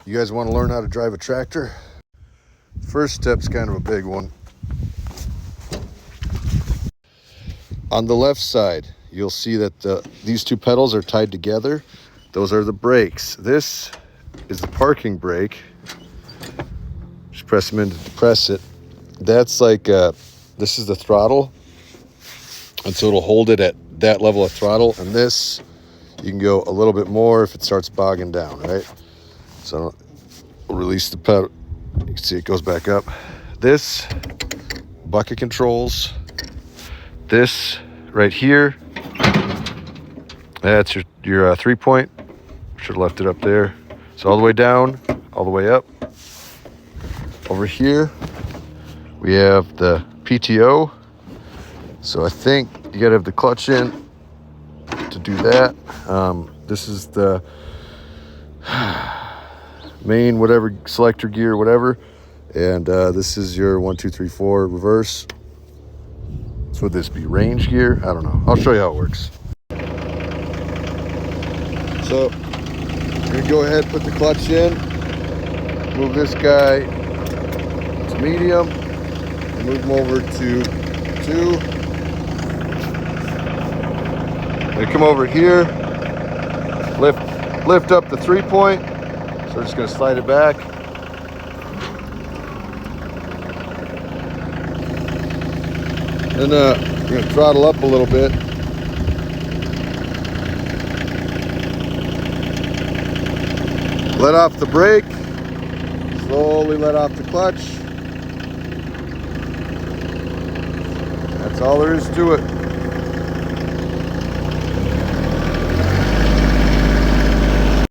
You guys want to learn how to drive a tractor? First step's kind of a big one. On the left side, you'll see that these two pedals are tied together. Those are the brakes. This is the parking brake. Just press them in to depress it. That's like, this is the throttle. And so it'll hold it at that level of throttle. And this, you can go a little bit more if it starts bogging down, right? So we'll release the pedal. You can see it goes back up. This, bucket controls. This right here, that's your 3-point. Should have left it up there. So all the way down, all the way up. Over here, we have the PTO. So I think you gotta have the clutch in to do that. This is the main whatever selector gear, whatever. And this is your 1, 2, 3, 4 reverse. So would this be range gear? I don't know. I'll show you how it works. So I'm gonna go ahead and put the clutch in. Move this guy to medium. And move him over to 2. And come over here. Lift up the 3-point. So we're just gonna slide it back. Then we're going to throttle up a little bit. Let off the brake. Slowly let off the clutch. That's all there is to it.